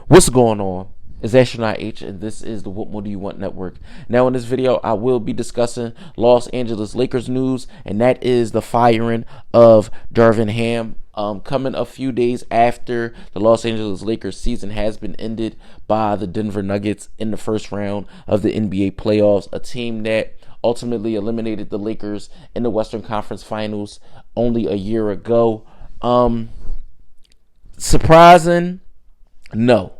What's going on? It's Astronaut H, and this is the What More Do You Want Network. Now, in this video, I will be discussing Los Angeles Lakers news, and that is the firing of Darvin Ham. Coming a few days after the Los Angeles Lakers season has been ended by the Denver Nuggets in the first round of the NBA playoffs, a team that ultimately eliminated the Lakers in the Western Conference Finals only a year ago. Surprising? No.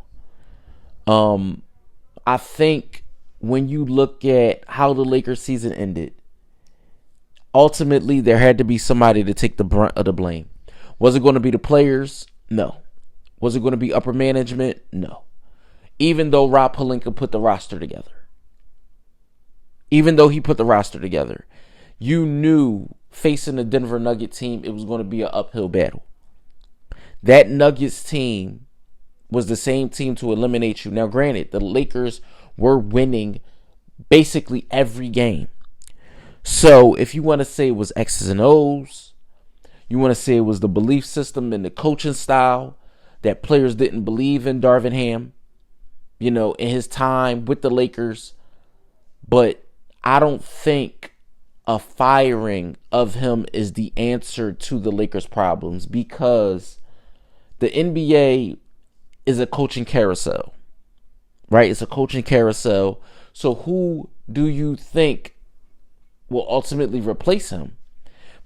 I think when you look at how the Lakers season ended, ultimately there had to be somebody to take the brunt of the blame. Was it going to be the players? No. Was it going to be upper management? No. Even though Rob Pelinka put the roster together. Even though he put the roster together, you knew facing the Denver Nuggets team, it was going to be an uphill battle. That Nuggets team was the same team to eliminate you. Now, granted, the Lakers were winning basically every game. So if you want to say it was X's and O's, you want to say it was the belief system and the coaching style that players didn't believe in Darvin Ham, in his time with the Lakers. But I don't think a firing of him is the answer to the Lakers' problems, because the NBA is a coaching carousel, right? It's a coaching carousel. So who do you think will ultimately replace him?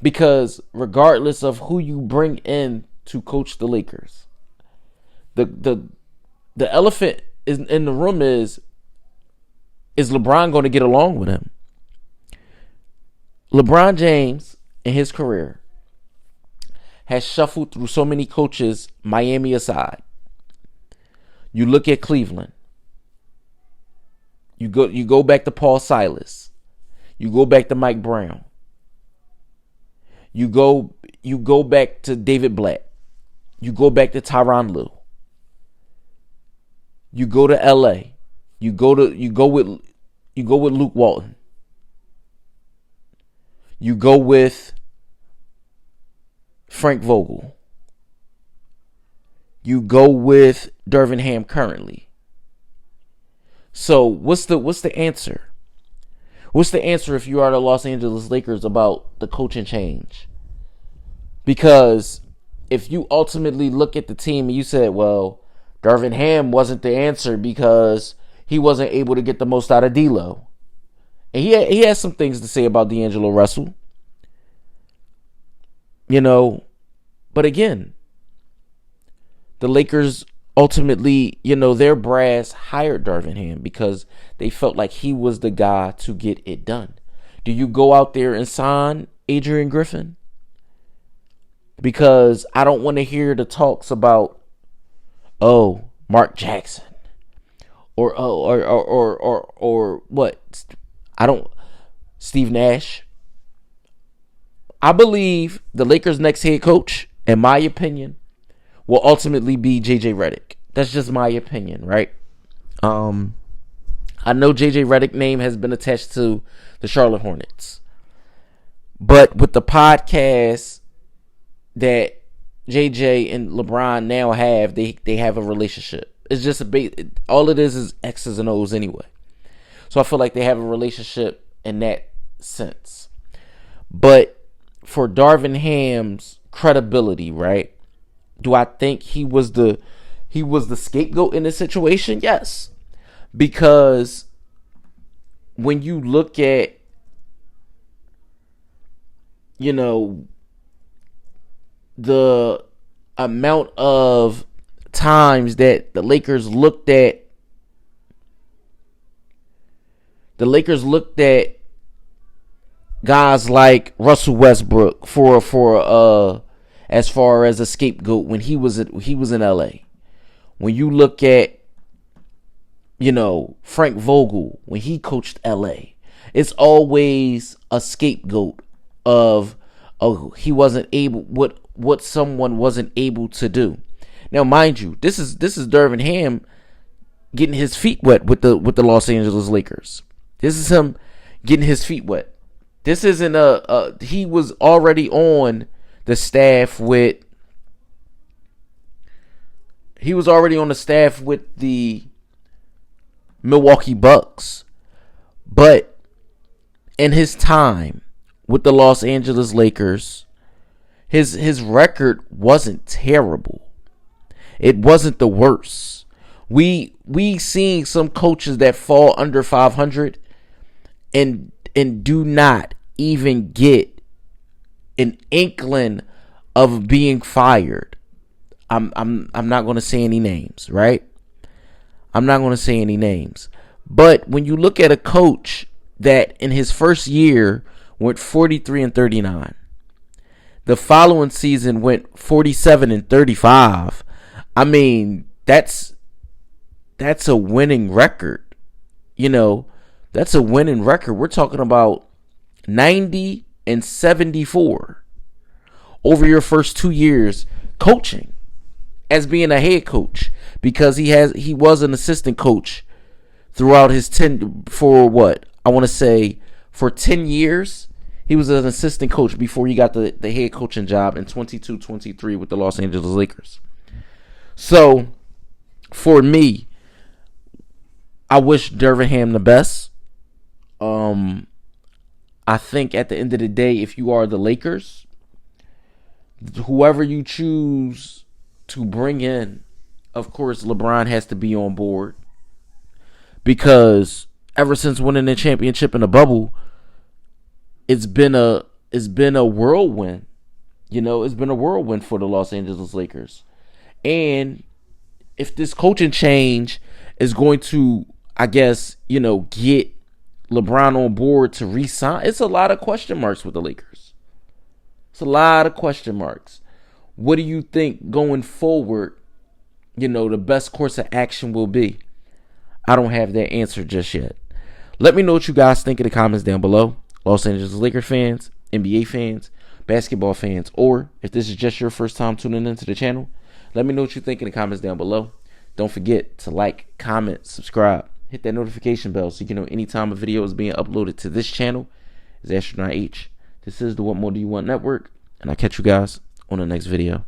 Because regardless of who you bring in to coach the Lakers, the elephant is in the room is LeBron going to get along with him? LeBron James in his career has shuffled through so many coaches, Miami aside. You look at Cleveland. You go back to Paul Silas. You go back to Mike Brown. You go back to David Blatt. You go back to Tyronn Lue. You go to LA. You go with Luke Walton. You go with Frank Vogel. You go with Darvin Ham currently. So what's the answer? What's the answer if you are the Los Angeles Lakers about the coaching change? Because if you ultimately look at the team and you said, well, Darvin Ham wasn't the answer because he wasn't able to get the most out of D'Lo. And he has some things to say about D'Angelo Russell. But again, the Lakers ultimately, their brass hired Darvin Ham because they felt like he was the guy to get it done. Do you go out there and sign Adrian Griffin? Because I don't want to hear the talks about, Mark Jackson or what? Steve Nash. I believe the Lakers' next head coach, in my opinion, will ultimately be JJ Redick. That's just my opinion, right? I know JJ Redick's name has been attached to the Charlotte Hornets. But with the podcast that JJ and LeBron now have, they have a relationship. It's just all it is X's and O's anyway. So I feel like they have a relationship in that sense. But for Darvin Ham's credibility, right? Do I think he was the scapegoat in this situation? Yes. Because when you look at the amount of times that the Lakers looked at guys like Russell Westbrook for as far as a scapegoat when he was in LA. When you look at Frank Vogel when he coached LA, it's always a scapegoat of he wasn't able what someone wasn't able to do. Now, mind you, this is Darvin Ham getting his feet wet with the Los Angeles Lakers. This is him getting his feet wet. This isn't he was already on the staff with He was already on the staff with the Milwaukee Bucks. But in his time with the Los Angeles Lakers, his record wasn't terrible. It wasn't the worst. We seen some coaches that fall under 500 and do not even get an inkling of being fired. I'm not going to say any names, right? I'm not going to say any names. But when you look at a coach that in his first year went 43-39, the following season went 47-35, I mean, that's a winning record. That's a winning record. We're talking about 90-74 over your first 2 years coaching as being a head coach, because he was an assistant coach throughout his 10 years. He was an assistant coach before he got the head coaching job in 22-23 with the Los Angeles Lakers. So for me, I wish Darvin Ham the best. I think at the end of the day, if you are the Lakers, whoever you choose to bring in, of course, LeBron has to be on board, because ever since winning the championship in the bubble, it's been a whirlwind. It's been a whirlwind for the Los Angeles Lakers. And if this coaching change is going to, I guess, get LeBron on board to re-sign, it's a lot of question marks with the Lakers. It's a lot of question marks. What do you think going forward, the best course of action will be? I don't have that answer just yet. Let me know what you guys think in the comments down below. Los Angeles Lakers fans, NBA fans, basketball fans, or if this is just your first time tuning into the channel, let me know what you think in the comments down below. Don't forget to like, comment, subscribe, hit that notification bell so you can know anytime a video is being uploaded to this channel. It's Astronaut H. This is the What More Do You Want Network, and I'll catch you guys on the next video.